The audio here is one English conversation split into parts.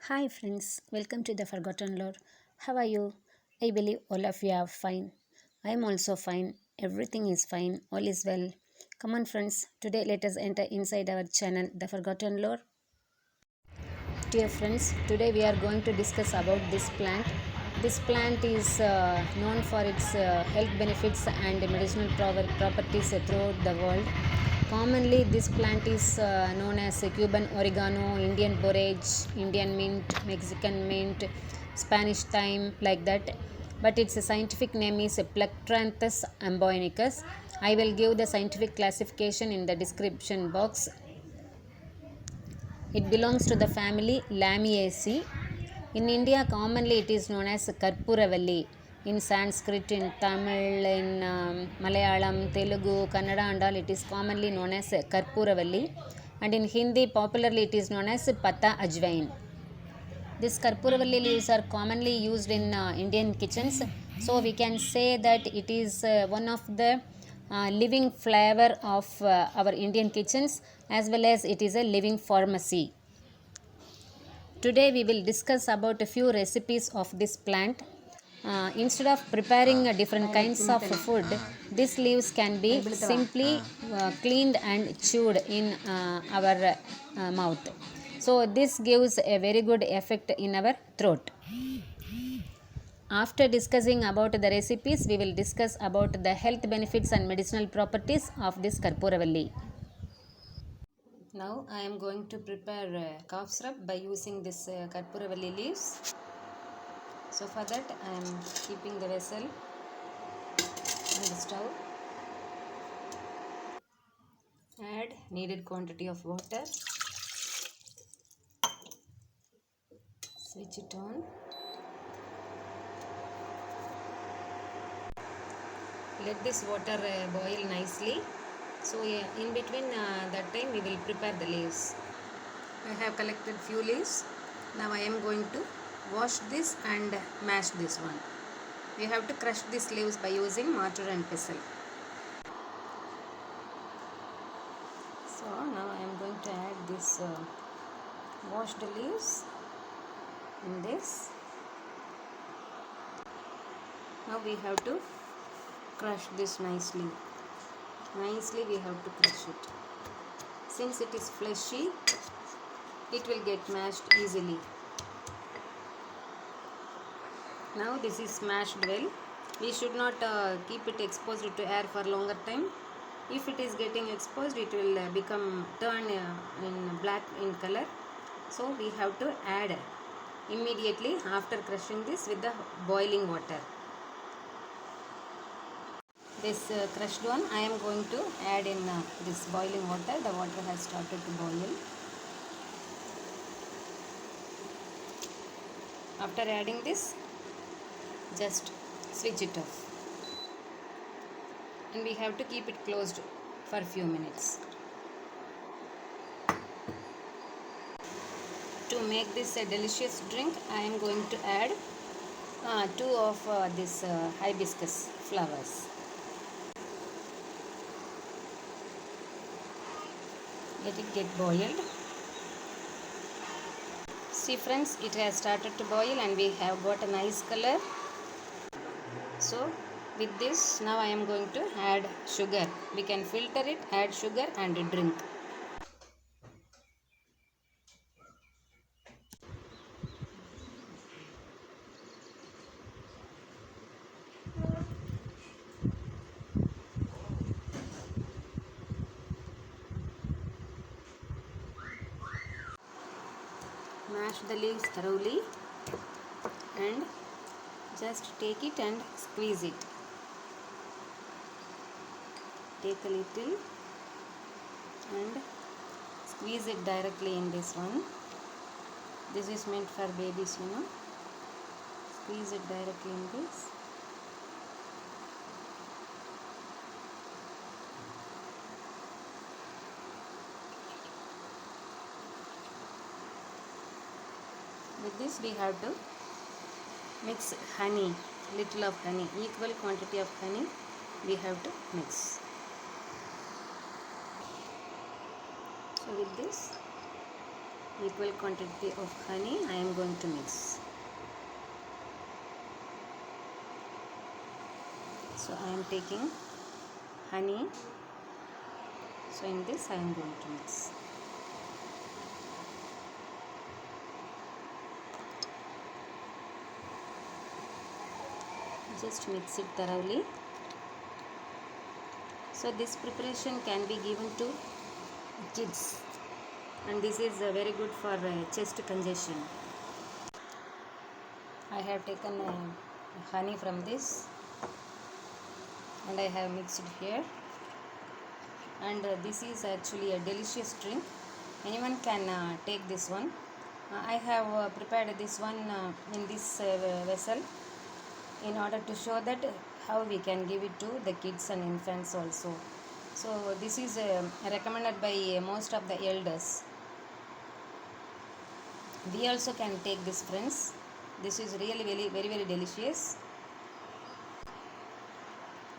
Hi friends, welcome to the Forgotten Lore. How are you? I believe all of you are fine. I am also fine. Everything is fine. All is well. Come on friends, today let us enter inside our channel The Forgotten Lore. Dear friends, today we are going to discuss about this plant. This plant is known for its health benefits and medicinal properties throughout the world. Commonly, this plant is known as Cuban oregano, Indian borage, Indian mint, Mexican mint, Spanish thyme, like that. But its scientific name is Plectranthus amboinicus. I will give the scientific classification in the description box. It belongs to the family Lamiaceae. In India, commonly it is known as Karpuravalli. In Sanskrit, in Tamil, in Malayalam, Telugu, Kannada and all, it is commonly known as Karpuravalli. And in Hindi, popularly it is known as Pata Ajwain. These Karpuravalli leaves are commonly used in Indian kitchens. So we can say that it is one of the living flavor of our Indian kitchens, as well as it is a living pharmacy. Today we will discuss about a few recipes of this plant. Instead of preparing different kinds of food, these leaves can be simply cleaned and chewed in our mouth. So this gives a very good effect in our throat. After discussing about the recipes, we will discuss about the health benefits and medicinal properties of this Karpuravalli. Now I am going to prepare cough syrup by using this Karpuravalli leaves. So for that I am keeping the vessel on the stove. Add needed quantity of water. Switch it on. Let this water boil nicely. So in between that time we will prepare the leaves. I have collected few leaves. Now I am going to wash this and mash this one. We have to crush these leaves by using mortar and pestle. So now I am going to add this washed leaves in this. Now we have to crush this nicely. Nicely we have to crush it. Since it is fleshy, it will get mashed easily. Now this is smashed well. We should not keep it exposed to air for longer time. If it is getting exposed, it will turn in black in color. So we have to add immediately after crushing this with the boiling water. This crushed one I am going to add in this boiling water. The water has started to boil. After adding this, just switch it off. And we have to keep it closed for a few minutes. To make this a delicious drink, I am going to add 2 of this hibiscus flowers. Let it get boiled. See friends, it has started to boil and we have got a nice color. So with this, now I am going to add sugar. We can filter it, add sugar and drink. Mash the leaves thoroughly and just take it and squeeze it. Take a little and squeeze it directly in this one. This is meant for babies, you know. Squeeze it directly in this. With this we have to mix honey, little of honey, equal quantity of honey we have to mix. So with this equal quantity of honey I am going to mix. So I am taking honey. So in this I am going to mix. Just mix it thoroughly. So this preparation can be given to kids, and this is very good for chest congestion. I have taken honey from this and I have mixed here, and this is actually a delicious drink. Anyone can take this one. I have prepared this one in this vessel in order to show that how we can give it to the kids and infants also. So this is recommended by most of the elders. We also can take this, friends. This is really very delicious.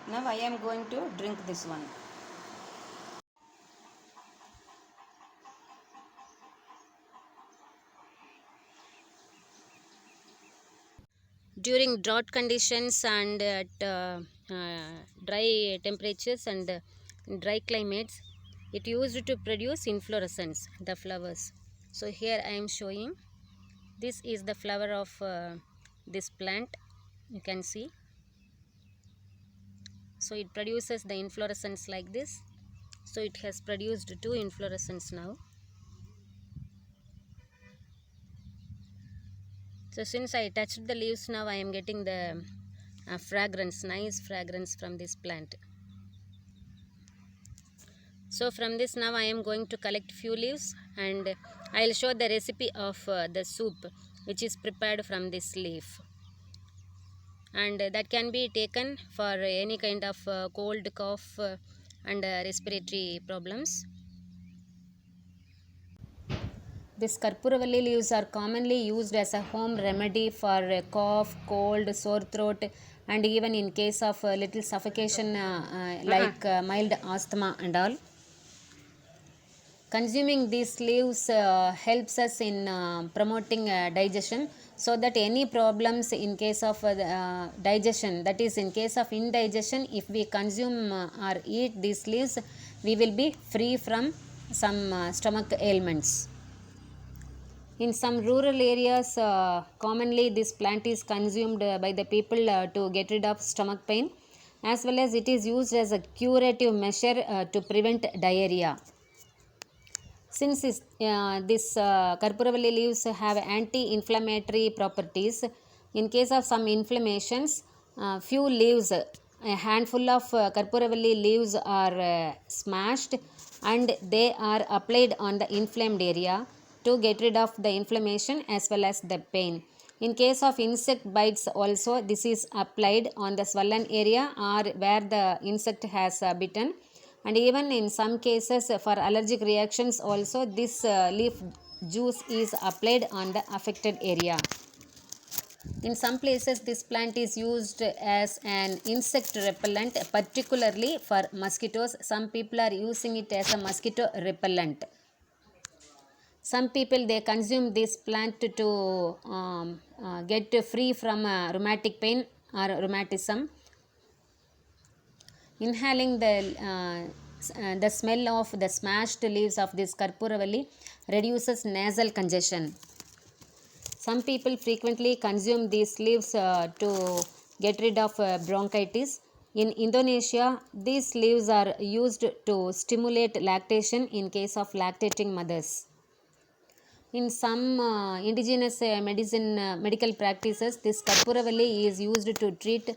Now I am going to drink this one. During drought conditions and at dry temperatures and dry climates, it used to produce inflorescence, the flowers. So here I am showing, this is the flower of this plant, you can see. So it produces the inflorescence like this. So it has produced 2 inflorescence now. So since I touched the leaves, now I am getting the fragrance, nice fragrance from this plant. So from this now I am going to collect few leaves, and I will show the recipe of the soup which is prepared from this leaf, and that can be taken for any kind of cold, cough and respiratory problems. These Karpuravalli leaves are commonly used as a home remedy for cough, cold, sore throat, and even in case of little suffocation like mild asthma and all. Consuming these leaves helps us in promoting digestion, so that any problems in case of digestion, that is in case of indigestion, if we consume or eat these leaves, we will be free from some stomach ailments. In some rural areas, commonly this plant is consumed by the people to get rid of stomach pain, as well as it is used as a curative measure to prevent diarrhea. Since this Karpuravalli leaves have anti-inflammatory properties, in case of some inflammations, few leaves, a handful of Karpuravalli leaves are smashed and they are applied on the inflamed area to get rid of the inflammation as well as the pain. In case of insect bites also, this is applied on the swollen area or where the insect has bitten. And even in some cases for allergic reactions also, this leaf juice is applied on the affected area. In some places this plant is used as an insect repellent, particularly for mosquitoes. Some people are using it as a mosquito repellent. Some people, they consume this plant to get free from rheumatic pain or rheumatism. Inhaling the smell of the smashed leaves of this Karpuravalli reduces nasal congestion. Some people frequently consume these leaves to get rid of bronchitis. In Indonesia, these leaves are used to stimulate lactation in case of lactating mothers. In some indigenous medical practices, this Karpuravalli is used to treat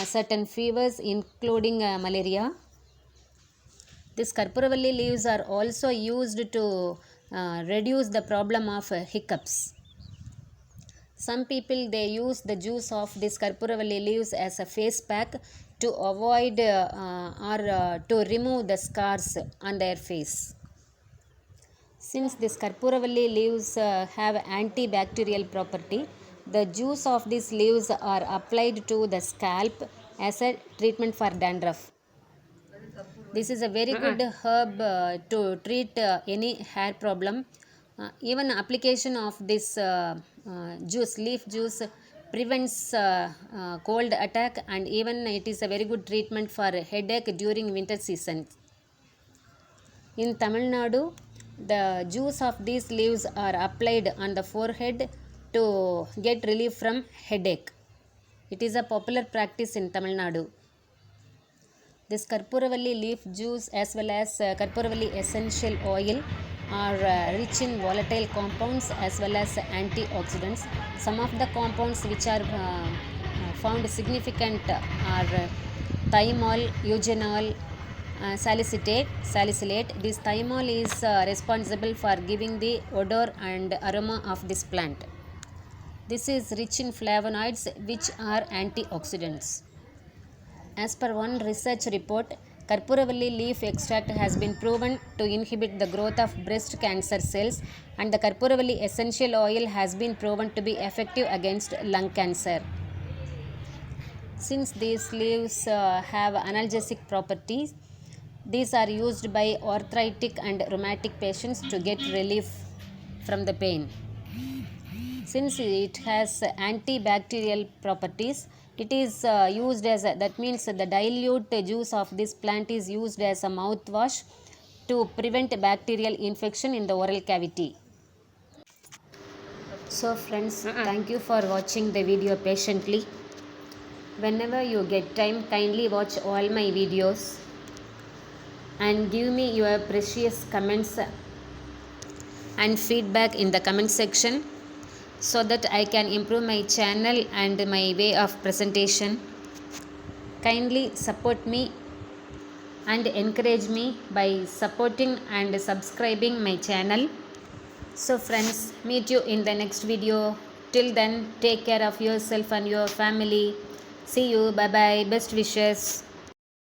certain fevers including malaria. These Karpuravalli leaves are also used to reduce the problem of hiccups. Some people, they use the juice of this Karpuravalli leaves as a face pack to avoid or to remove the scars on their face. Since this Karpuravalli leaves have antibacterial property, the juice of these leaves are applied to the scalp as a treatment for dandruff. This is a very good herb to treat any hair problem Even application of this leaf juice prevents cold attack, and even it is a very good treatment for headache during winter season. In Tamil Nadu, the juice of these leaves are applied on the forehead to get relief from headache. It is a popular practice in Tamil Nadu. This Karpuravalli leaf juice as well as Karpuravalli essential oil are rich in volatile compounds as well as antioxidants. Some of the compounds which are found significant are thymol, eugenol, salicylate. This thymol is responsible for giving the odor and aroma of this plant. This is rich in flavonoids which are antioxidants. As per one research report, Karpuravalli leaf extract has been proven to inhibit the growth of breast cancer cells, and the Karpuravalli essential oil has been proven to be effective against lung cancer. Since these leaves have analgesic properties, these are used by arthritic and rheumatic patients to get relief from the pain. Since it has antibacterial properties, it is used as that means the dilute juice of this plant is used as a mouthwash to prevent bacterial infection in the oral cavity. So friends, thank you for watching the video patiently. Whenever you get time, kindly watch all my videos and give me your precious comments and feedback in the comment section, so that I can improve my channel and my way of presentation. Kindly support me and encourage me by supporting and subscribing my channel. So friends, meet you in the next video. Till then, take care of yourself and your family. See you. Bye bye. Best wishes.